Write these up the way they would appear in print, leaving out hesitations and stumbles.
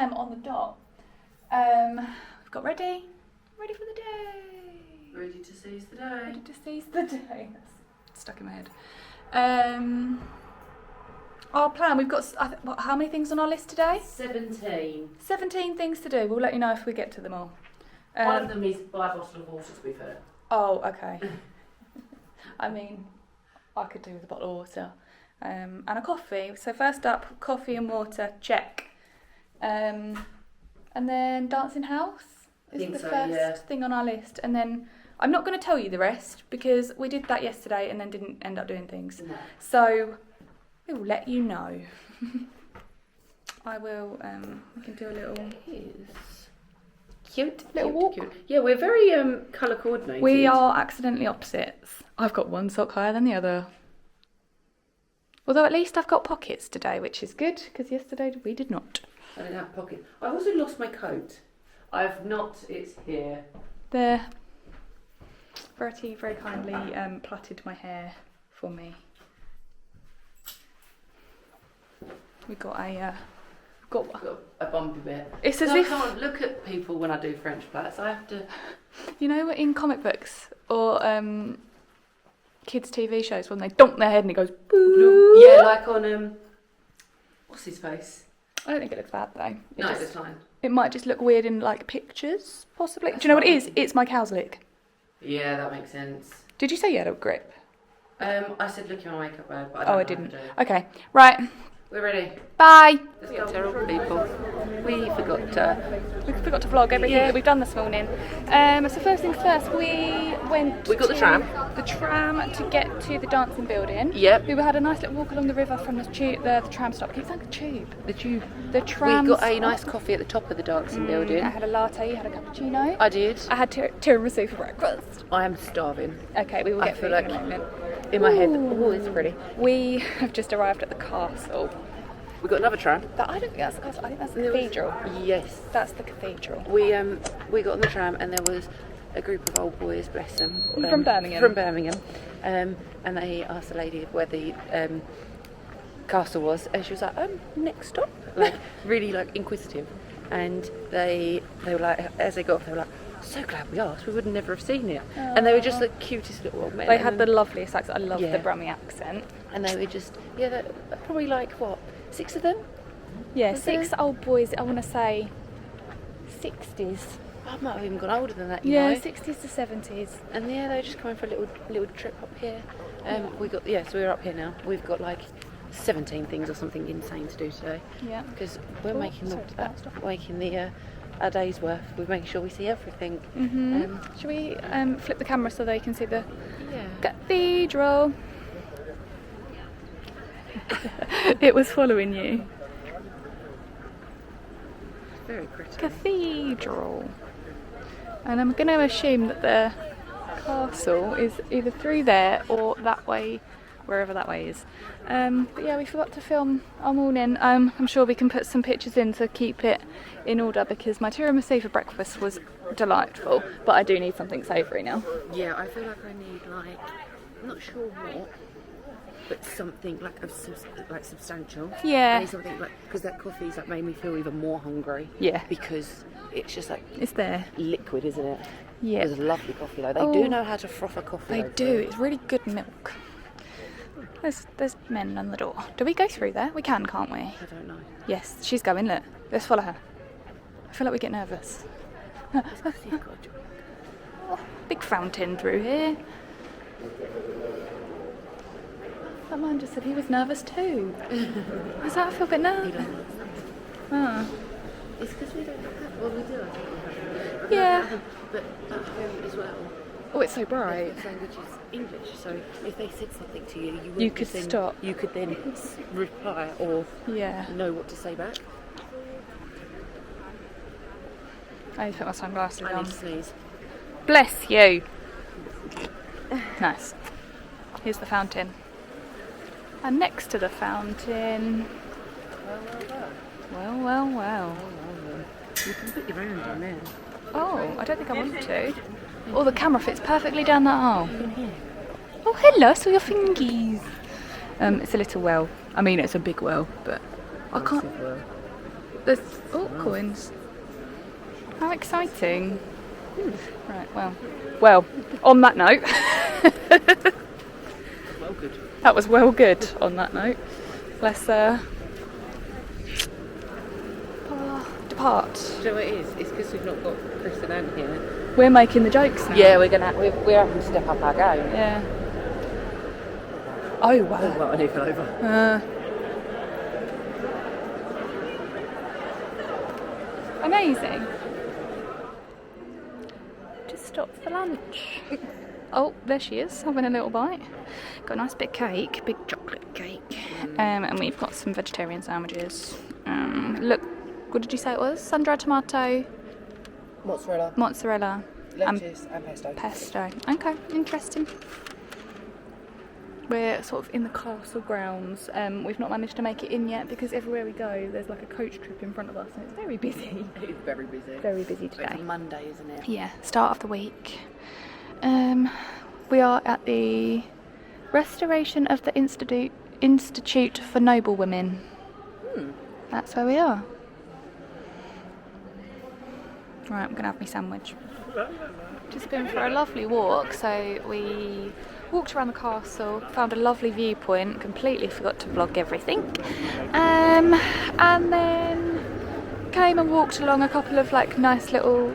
a.m. on the dot. We've got ready for the day. Ready to seize the day. Ready to seize the day. That's stuck in my head. Our plan, we've got, how many things on our list today? 17. 17 things to do. We'll let you know if we get to them all. One of them is buy a bottle of water, to be fair. Oh, okay. I mean, I could do with a bottle of water. And a coffee. So first up, coffee and water, check. And then dancing house is the first thing on our list. And then I'm not going to tell you the rest because we did that yesterday and then didn't end up doing things. No. So we will let you know. I will, we can do a little... Cute. Little walk. Cute. Yeah, we're very colour coordinated. We are accidentally opposites. I've got one sock higher than the other. Although at least I've got pockets today, which is good, because yesterday we did not. I didn't have pockets. I also lost my coat. I've not, it's here. There. Verity very kindly plaited my hair for me. We got a... got a bumpy bit. It's as if I if... can't look at people when I do French plaits. I have to... You know, in comic books or kids' TV shows when they donk their head and it goes boo. Yeah, like on what's his face? I don't think it looks bad though. No, it's fine. It might just look weird in like pictures, possibly. Do you know what it is? It's my cow's lick. Yeah, that makes sense. Did you say you had a grip? I said look at my makeup bag, but I didn't. Okay, right. We're ready. Bye. Let's go. Terrible people. We forgot to vlog everything that we've done this morning. So first things first, we got the tram. The tram to get to the dancing building. Yep. We had a nice little walk along the river from the tram stop. I keep saying the tube. The tube. The tram. We got a nice coffee at the top of the dancing building. I had a latte. You had a cappuccino. I did. I had tiramisu for breakfast. I am starving. Okay, we will get food in a moment. In my head, oh, it's pretty. We have just arrived at the castle. We got another tram. I don't think that's the castle. I think that's the cathedral. Yes, that's the cathedral. We got on the tram and there was a group of old boys, bless them, from Birmingham. From Birmingham, and they asked the lady where the castle was, and she was like, next stop, like really like inquisitive, and they were like, as they got off, they were like, so glad we asked, we would never have seen it. Aww. And they were just the cutest little old men. They had the loveliest accent. I love the Brummie accent. And they were just, they're probably like, what, 6 of them? Yeah, 6 old boys, I want to say 60s. I might have even gone older than that, you know. 60s to 70s. And they were just coming for a little trip up here. So we're up here now. We've got like 17 things or something insane to do today. Yeah. Because we're making our day's worth. We're making sure we see everything. Mm-hmm. Should we flip the camera so they can see the cathedral? It was following you. Very pretty. Cathedral. And I'm going to assume that the castle is either through there or that way, wherever that way is. But yeah, we forgot to film our morning. I'm sure we can put some pictures in to keep it in order because my tiramisu for breakfast was delightful, but I do need something savoury now. Yeah, I feel like I need I'm not sure what, but something like substantial. Yeah. I need something because that coffee's made me feel even more hungry. Yeah. Because it's just it's there. Liquid, isn't it? Yeah. It's a lovely coffee though. They do know how to froth a coffee. They do. It's really good milk. There's men on the door. Do we go through there? We can, can't we? I don't know. Yes, she's going. Look, let's follow her. I feel like we get nervous. Big fountain through here. That man just said he was nervous too. Does that feel a bit nervous? It's because we don't have. Well, we do. I think. Yeah. But at home as well. Oh, it's so bright. The language is English, so if they said something to you, you could stop. You could then reply or know what to say back. I need to put my sunglasses on. I need to sneeze. Bless you. Nice. Here's the fountain. And next to the fountain... Well. You can put your hand in there. Oh, I don't think I want to. Oh, the camera fits perfectly down that hole. Oh, hello, I saw your fingies. It's a little well. I mean, it's a big well, but I can't... There's coins. How exciting. Right, well, on that note. Well good. That was well good on that note. Let's depart. Do you know what it is? It's because we've not got Chris and Anne here. We're making the jokes now. Yeah, we're having to step up our game. Yeah. Oh wow. Oh, well, I need to go over. Amazing. Just stopped for lunch. Oh, there she is, having a little bite. Got a nice big cake, big chocolate cake. And we've got some vegetarian sandwiches. Look, what did you say it was? Sun-dried tomato, mozzarella, lettuce and pesto. Pesto. Okay, interesting. We're sort of in the castle grounds. We've not managed to make it in yet because everywhere we go there's like a coach trip in front of us and it's very busy. It's very busy. Very busy today. It's Monday, isn't it? Yeah, start of the week. We are at the Restoration of the Institute for Noble Women. That's where we are. Right, I'm going to have my sandwich. Just been for a lovely walk, so we walked around the castle, found a lovely viewpoint, completely forgot to vlog everything, and then came and walked along a couple of like nice little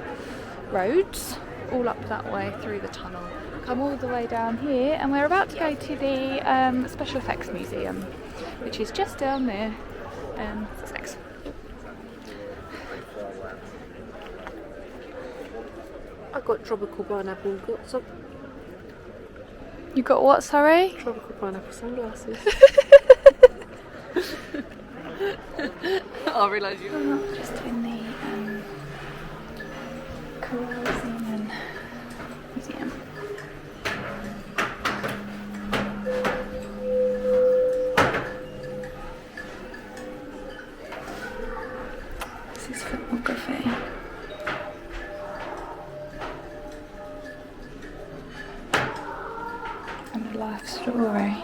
roads, all up that way through the tunnel, come all the way down here, and we're about to go to the Special Effects Museum, which is just down there. Sussex. I got tropical pineapple. Got some You got what, sorry? tropical pineapple sunglasses. I realise you. Just in the Karel Zeman Museum. This is photography. And a life story.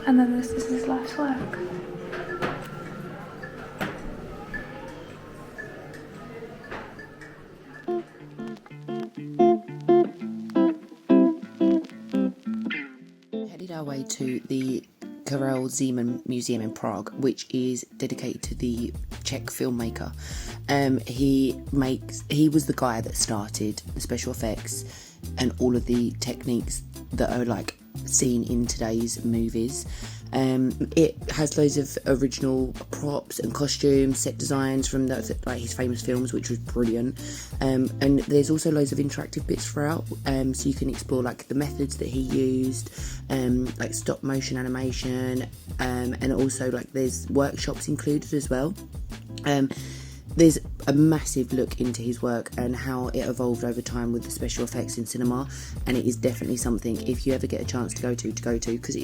And then this is his life's work. Headed our way to the Karel Zeman Museum in Prague, which is dedicated to the Czech filmmaker. He was the guy that started the special effects and all of the techniques that are like seen in today's movies. It has loads of original props and costumes, set designs from his famous films, which was brilliant. And there's also loads of interactive bits throughout, so you can explore like the methods that he used, like stop motion animation, and also like there's workshops included as well. There's a massive look into his work and how it evolved over time with the special effects in cinema, and it is definitely something, if you ever get a chance to go to, because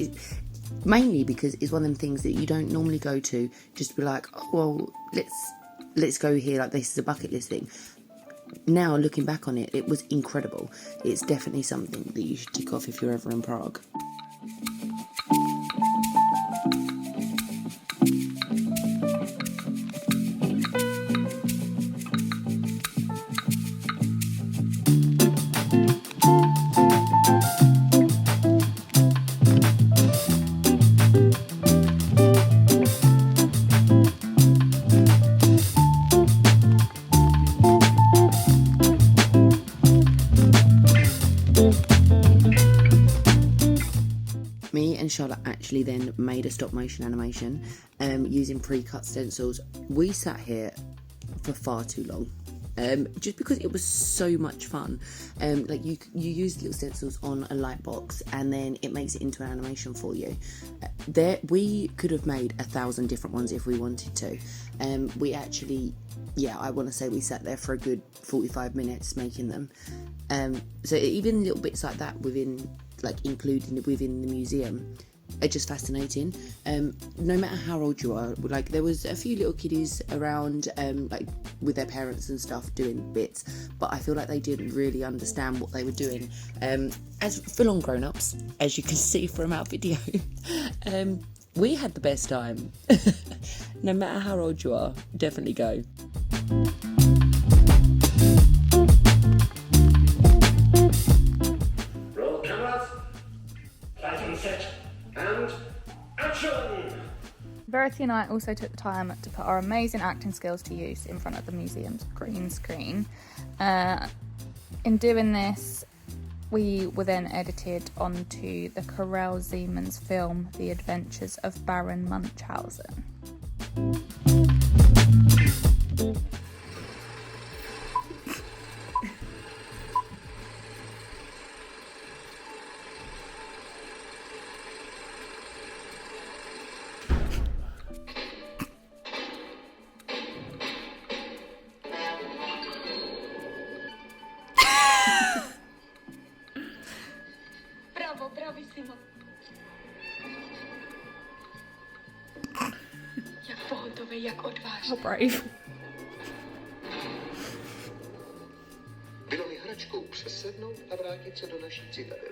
mainly because it's one of them things that you don't normally go to just to be like, oh well, let's go here, like this is a bucket list thing. Now looking back on it, it was incredible. It's definitely something that you should tick off if you're ever in Prague. Charlotte actually then made a stop motion animation using pre-cut stencils. We sat here for far too long just because it was so much fun. Like you use little stencils on a light box and then it makes it into an animation for you. We could have made 1,000 different ones if we wanted to. We actually, I want to say we sat there for a good 45 minutes making them. So even little bits like that including within the museum are just fascinating. No matter how old you are, like there was a few little kiddies around like with their parents and stuff doing bits, but I feel like they didn't really understand what they were doing. As full-on grown-ups, as you can see from our video, we had the best time. No matter how old you are, definitely go. Roll cameras, lighting set, and action! Verity and I also took the time to put our amazing acting skills to use in front of the museum's green screen. In doing this, we were then edited onto the Karel Zeman's film, The Adventures of Baron Munchausen. Bravo, bravissimo. Jak pohotový, jak odvážný. How brave. Bylo mi hračkou přesednout a vrátit se do naší citadely.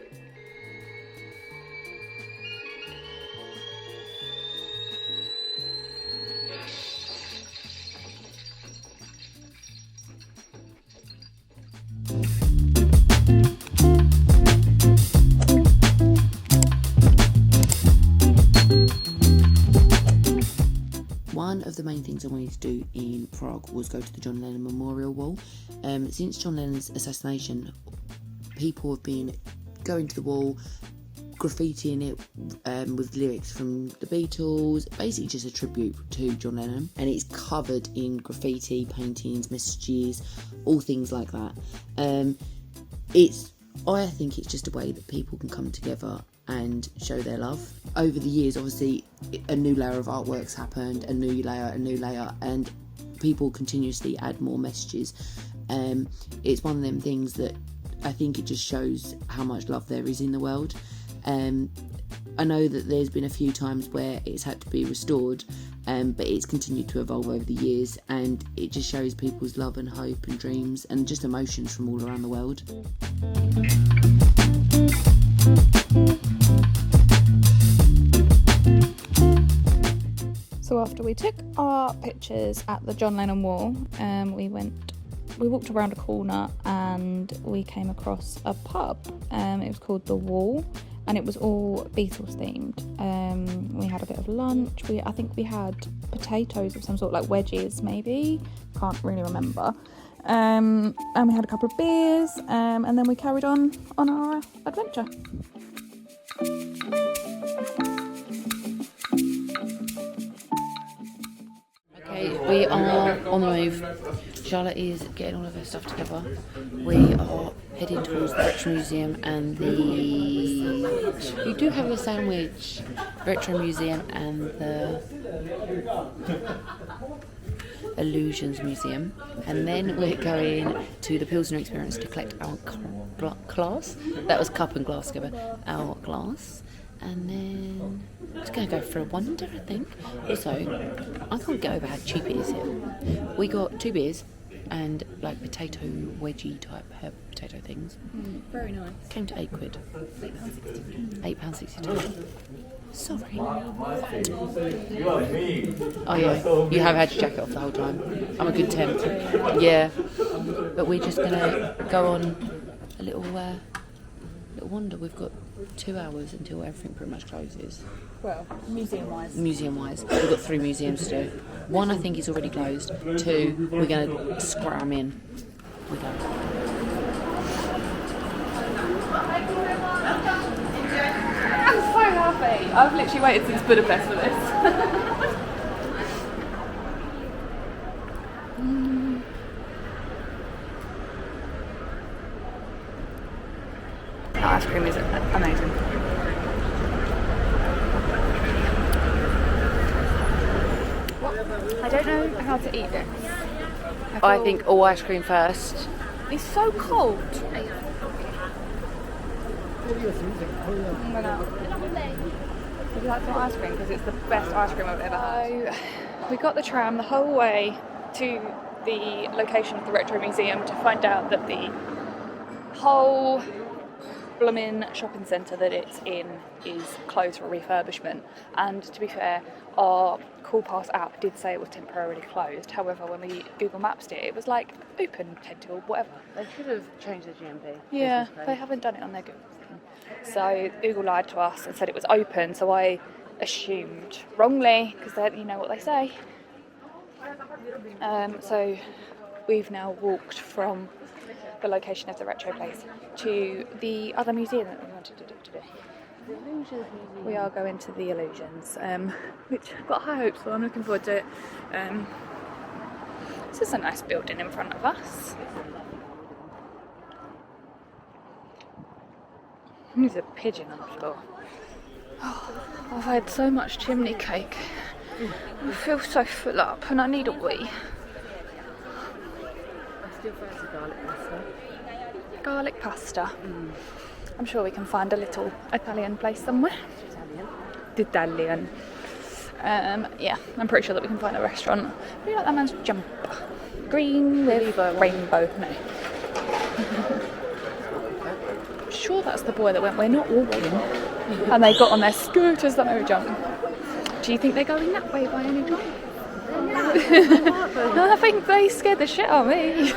One of the main things I wanted to do in Prague was go to the John Lennon Memorial Wall. Since John Lennon's assassination, people have been going to the wall, graffitiing it with lyrics from the Beatles, basically just a tribute to John Lennon, and it's covered in graffiti, paintings, messages, all things like that. I think it's just a way that people can come together and show their love. Over the years, obviously, a new layer of artworks happened, a new layer, and people continuously add more messages. It's one of them things that I think it just shows how much love there is in the world. I know that there's been a few times where it's had to be restored, but it's continued to evolve over the years, and it just shows people's love and hope and dreams and just emotions from all around the world. So after we took our pictures at the John Lennon Wall, we walked around a corner and we came across a pub. It was called The Wall, and it was all Beatles themed. We had a bit of lunch. I think we had potatoes of some sort, like wedges maybe. Can't really remember. And we had a couple of beers, and then we carried on our adventure. Okay, we are on the move. Charlotte is getting all of her stuff together. We are heading towards the Retro Museum and we do have a sandwich, Retro Museum and the Illusions Museum, and then we're going to the Pilsner Experience to collect our glass. That was cup and glass together. Our glass. And then I'm just going to go for a wander, I think. Also, I can't get over how cheap it is here. We got 2 beers and like potato wedgie type herb potato things. Very nice. Came to £8. £8.62. Sorry. Oh yeah, you have had your jacket off the whole time. I'm a good temp. Yeah. But we're just going to go on a little wander. We've got 2 hours until everything pretty much closes. Well, museum-wise. Museum-wise. We've got 3 museums to do. 1 I think is already closed. 2, we're going to scram in. We go. I'm so happy. I've literally waited since Budapest for this. Ice cream is amazing. I don't know how to eat this. I think all ice cream first. It's so cold. Would you like some ice cream? Because it's the best ice cream I've ever had. So, we got the tram the whole way to the location of the Retro Museum to find out that the whole blooming shopping centre that it's in is closed for refurbishment. And to be fair, our Call Pass app did say it was temporarily closed. However, when we Google Mapped it, it was like open till whatever. They should have changed the GMP. Yeah, they haven't done it on their Google thing. So Google lied to us and said it was open, so I assumed wrongly, because you know what they say. So we've now walked from the location of the retro place to the other museum that we wanted to do today. We are going to the Illusions, which I've got high hopes for. I'm looking forward to it. This is a nice building in front of us. There's a pigeon on the floor. Oh, I've had so much chimney cake. I feel so full up and I need a wee. I still fancy garlic pasta. Garlic pasta. I'm sure we can find a little Italian place somewhere. Italian. Yeah, I'm pretty sure that we can find a restaurant. I like that man's jumper. Green with rainbow. No. I'm sure that's the boy that went, we're not walking. And they got on their scooters that they were jumping. Do you think they're going that way by any chance? No, I think they scared the shit out of me.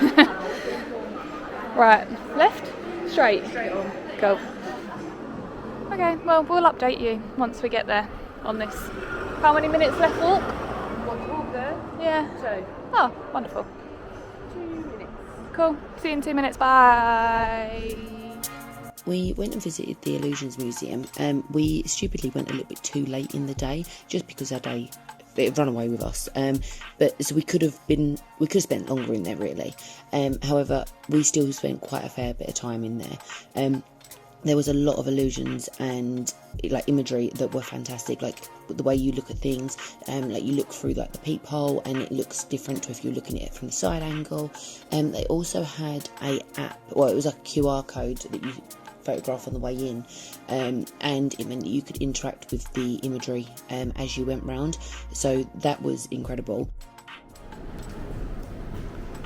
Right, left? Straight? Straight on. Go. Okay, well, we'll update you once we get there on this. How many minutes left walk? Walk there? Yeah. 2. Oh, wonderful. 2 minutes. Cool. See you in 2 minutes. Bye. We went and visited the Illusions Museum. We stupidly went a little bit too late in the day, just because our day it ran away with us. But so we could have spent longer in there really. However, we still spent quite a fair bit of time in there. There was a lot of illusions and like imagery that were fantastic, like the way you look at things, like you look through like the peephole and it looks different to if you're looking at it from the side angle. They also had a app, well it was like a QR code that you photograph on the way in, and it meant that you could interact with the imagery as you went round, so that was incredible.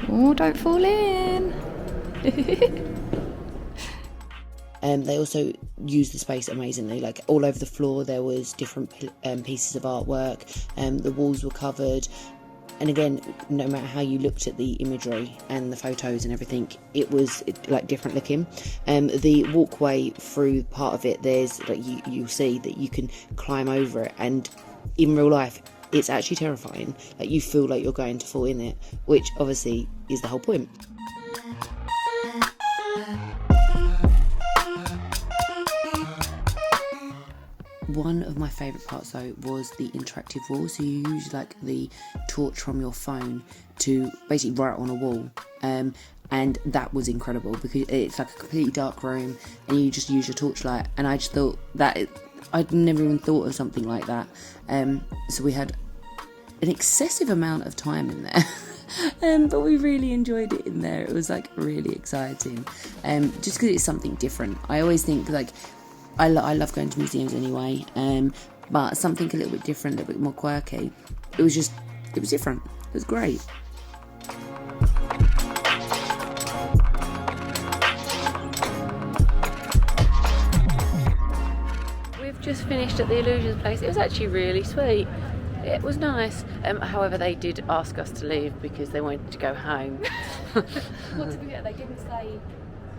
Oh, don't fall in. They also used the space amazingly, like all over the floor there was different pieces of artwork, the walls were covered, and again, no matter how you looked at the imagery and the photos and everything, it was like different looking. The walkway through part of it, there's like you'll see that you can climb over it, and in real life it's actually terrifying, like you feel like you're going to fall in it, which obviously is the whole point. One of my favourite parts though was the interactive wall. So you use like the torch from your phone to basically write on a wall, and that was incredible because it's like a completely dark room and you just use your torchlight, and I just thought that I'd never even thought of something like that. So we had an excessive amount of time in there. But we really enjoyed it in there. It was like really exciting, just because it's something different. I always think like I love going to museums anyway, but something a little bit different, a little bit more quirky. It was different. It was great. We've just finished at the Illusions place. It was actually really sweet. It was nice. However, they did ask us to leave because they wanted to go home. Well, to be fair, they didn't say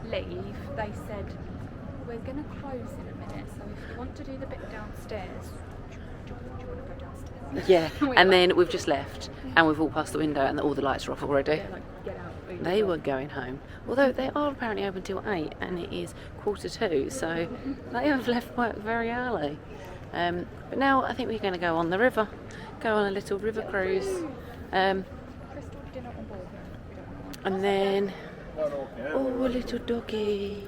leave. They said, we're going to close in a minute, so if you want to do the bit downstairs, do you want to go downstairs? Yeah, and then we've just left and we've walked past the window and all the lights are off already. Yeah, like, get out. They were going home. Although they are apparently open till 8 and it is 1:45, so they have left work very early. But now I think we're going to go on the river, go on a little river cruise. And then, oh, a little doggy.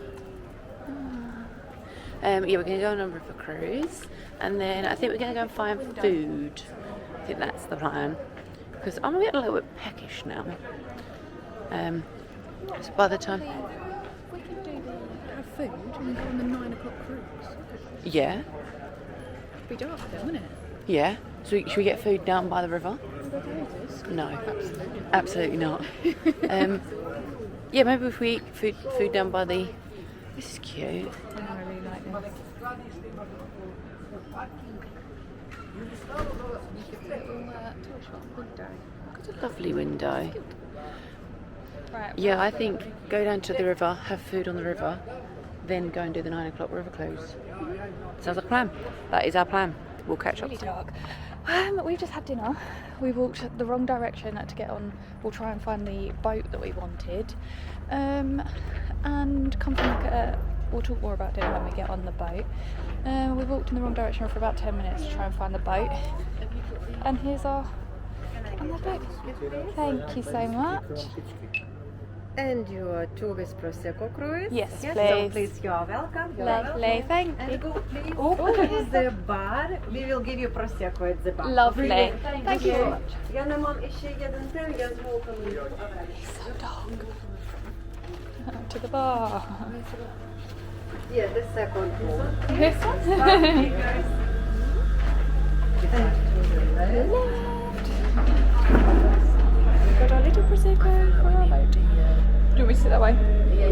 Yeah, we're going to go on a river cruise, and then I think we're going to go and find food. I think that's the plan, because I'm getting a little bit peckish now. So by the time... We could do have food and then go on the 9 o'clock cruise. Yeah. It'd be dark then, wouldn't it? Yeah. So should we get food down by the river? No. Absolutely not. Yeah, maybe if we eat food down by the... This is cute. I really like this. Got a lovely window. Right. Yeah, I think go down to the river, have food on the river, then go and do the 9 o'clock river cruise. Sounds like a plan. That is our plan. We'll catch up. Really dark. We've just had dinner. We walked the wrong direction to get on. We'll try and find the boat that we wanted, and come from we'll talk more about dinner when we get on the boat. We walked in the wrong direction for about 10 minutes to try and find the boat. And here's our on the boat. Thank you so much. And your tourist Prosecco cruise? Yes, So please. please, you are welcome. You are Lovely, welcome. thank And you. go, please. This is the bar. We will give you Prosecco at the bar. Lovely. Thank you. Ja mam jeszcze jeden ten, ja zwołam. So dark. To the bar. Yeah, the second one. This one? Got our little prosecco for our boat. Do you want me to sit that way? Yeah.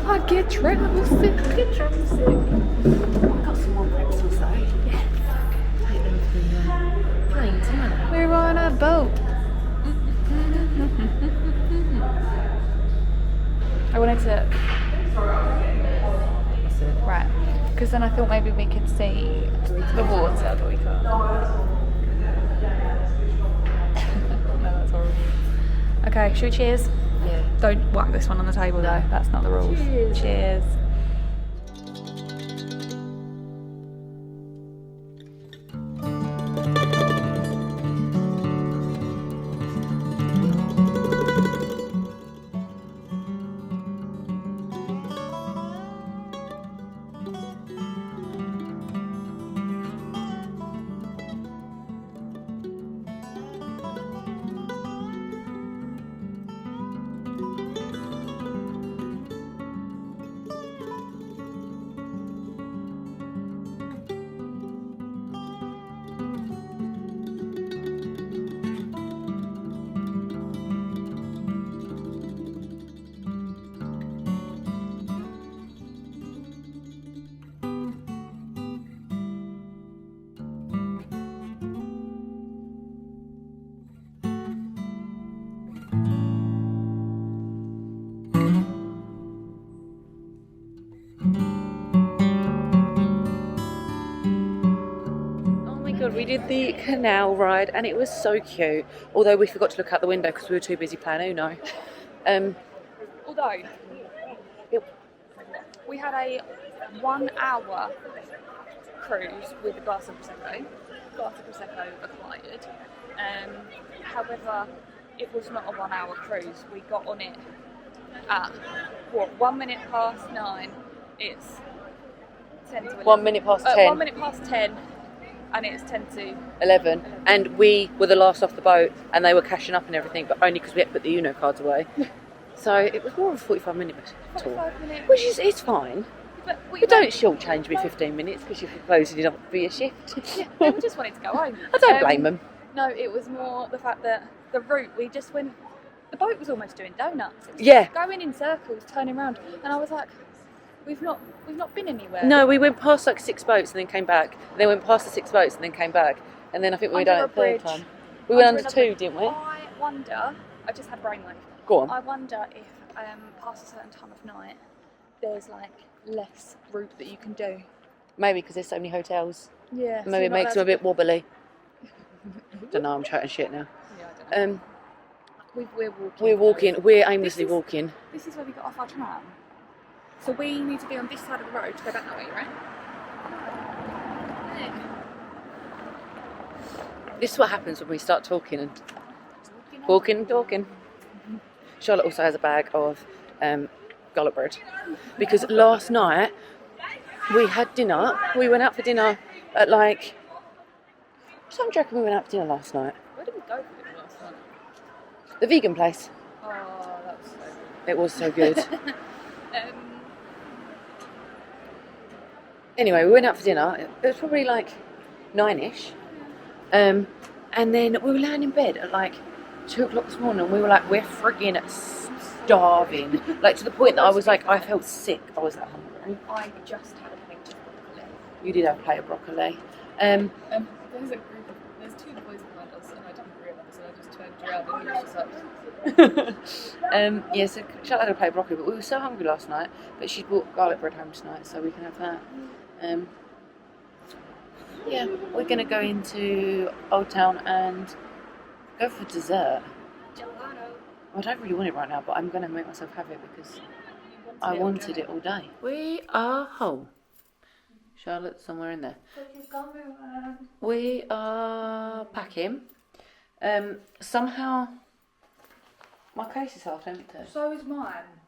I get travel sick. Get travel sick. I've got some more pretzels though. Yeah. Take them to the plane tomorrow. We're on a boat. I wanted to. Right. Because then I thought maybe we could see the water, but we can't. No, that's horrible. Okay, should we cheers? Yeah. Don't whack this one on the table though, that's not the rules. Cheers. We did the canal ride and it was so cute. Although we forgot to look out the window because we were too busy playing Uno. Although we had a 1 hour cruise with a glass of prosecco acquired. However, it was not a 1 hour cruise. We got on it at 1 minute past 9. It's 10 to 11. 1 minute past 10. 1 minute past 10. And it's 10 to 11. And we were the last off the boat and they were cashing up and everything, but only because we had to put the Uno cards away. So it was more of a 45-minute tour. 45 minutes. Which is it's fine. But But don't shortchange me 15 minutes because you're closing it up for your shift. Yeah, we just wanted to go home. I don't blame them. No, it was more the fact that the route, we just went, the boat was almost doing donuts. It was Yeah. going in circles, turning around. And I was like, we've not been anywhere. No, we went past like 6 boats and then came back. And then went past the 6 boats and then came back. And then I think we went Under down a the third bridge. time. We went under another- 2, didn't we? I wonder, I just had brainwave. Go on. I wonder if past a certain time of night, there's like less route that you can do. Maybe because there's so many hotels. Yeah. so Maybe you're it not makes allowed them a bit to- wobbly. Don't know, I'm chatting shit now. Yeah, I don't know. We're walking. We're walking, we're aimlessly This is- walking. This is where we got off our tram. So we need to be on this side of the road to go back that way, right? This is what happens when we start talking and walking and talking. Charlotte also has a bag of garlic bread because last night we had dinner. We went out for dinner at like. What time do you reckon we went out for dinner last night? Where did we go for it last night? The vegan place. Oh, that was so good. It was so good. Anyway, we went out for dinner. It was probably like 9ish. And then we were laying in bed at like 2 o'clock this morning and we were like, we're frigging starving. Like to the point that I was like, I felt sick. I was that hungry. I just had a pint of chocolate. You did have a plate of broccoli. There's a group of, there's two boys behind us, and I didn't realise, so I just turned around and he was just like. Yeah, so Charlotte had a plate of broccoli, but we were so hungry last night. But she brought garlic bread home tonight, so we can have that. Yeah, we're gonna go into Old Town and go for dessert. Gelato. I don't really want it right now, but I'm gonna make myself have it because I wanted it all day. We are home. Charlotte's somewhere in there. We are packing. Somehow my case is half empty. So is mine.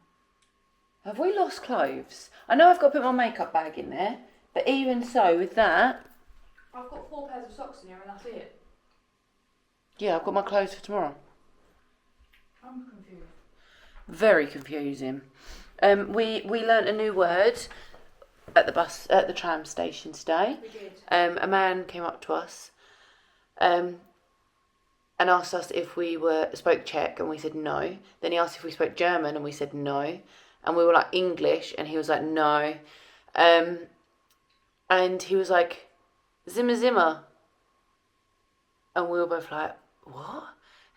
Have we lost clothes? I know I've got to put my makeup bag in there, but even so, with that... I've got 4 pairs of socks in here and that's it. Yeah, I've got my clothes for tomorrow. I'm confused. Very confusing. We learnt a new word at the tram station today. We did. A man came up to us and asked us if we spoke Czech, and we said no. Then he asked if we spoke German, and we said no. And we were like, English, and he was like, no. And he was like, Zima Zima. And we were both like, what?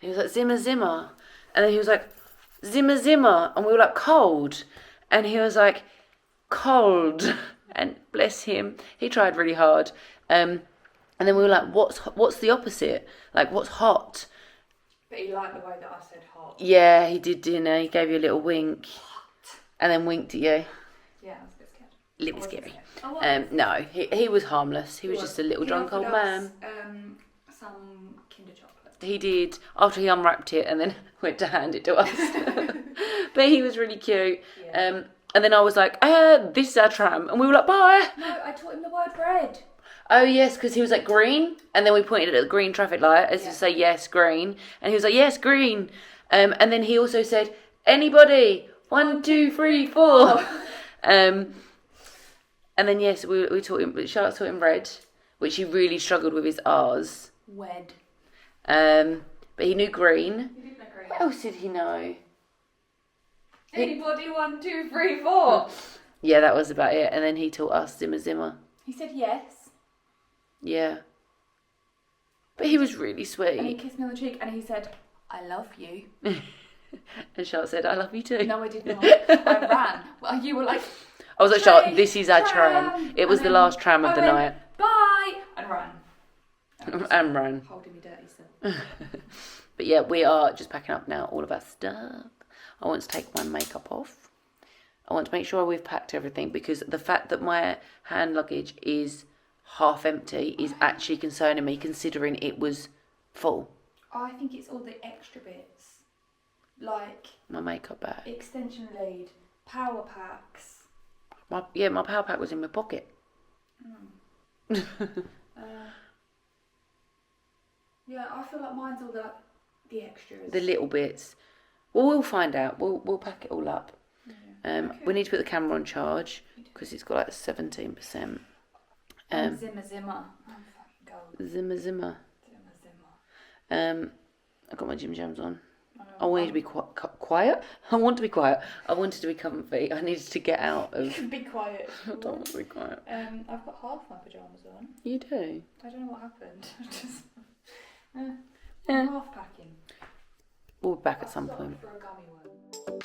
And he was like, Zima Zima. And then he was like, Zima Zima. And we were like, cold. And he was like, cold. And bless him, he tried really hard. And then we were like, what's the opposite? Like, what's hot? But he liked the way that I said hot. Yeah, he did, didn't he? He gave you a little wink. And then winked at you. Yeah, I was a bit scared. A little scary. No, he was harmless. He was just a little drunk old man. Some Kinder chocolate. He did, after he unwrapped it and then went to hand it to us. But he was really cute. Yeah. And then I was like, this is our tram. And we were like, bye. No, I taught him the word red. Oh, yes, because he was like, green. And then we pointed at the green traffic light as to say, yes, green. And he was like, yes, green. And then he also said, anybody, 1, 2, 3, 4. And then, yes, we taught him, Charlotte taught him red, which he really struggled with his R's. Wed. But he knew green. He did know green. What else did he know? Anybody, 1, 2, 3, 4. Yeah, that was about it. And then he taught us Zimmer Zimmer. He said yes. Yeah. But he was really And he sweet. kissed me on the cheek and he said, I love you. And Charlotte said, I love you too. No, I did not. I ran. Well, you were like, I was like, train, Charlotte, this is our tram. It was And the then last tram of I the went, night. Bye! And ran. And ran. Holding me dirty still. But yeah, we are just packing up now all of our stuff. I want to take my makeup off. I want to make sure we've packed everything, because the fact that my hand luggage is half empty is actually concerning me, considering it was full. I think it's all the extra bits. Like My makeup bag. extension lead, power packs. My power pack was in my pocket. Yeah, I feel like mine's all the extras. The little bits. Well, we'll find out. We'll pack it all up. We need to put the camera on charge because it's got like 17%. Zimmer. I'm fucking gold. Zimmer. Zimmer. I've got my gym jams on. I wanted to be quiet. I want to be quiet. I wanted to be comfy. I needed to get out of... Be quiet. I don't want to be quiet. I've got half my pyjamas on. You do? I don't know what happened. Just Yeah. I'm half packing. We'll be back at some point. For a gummy one.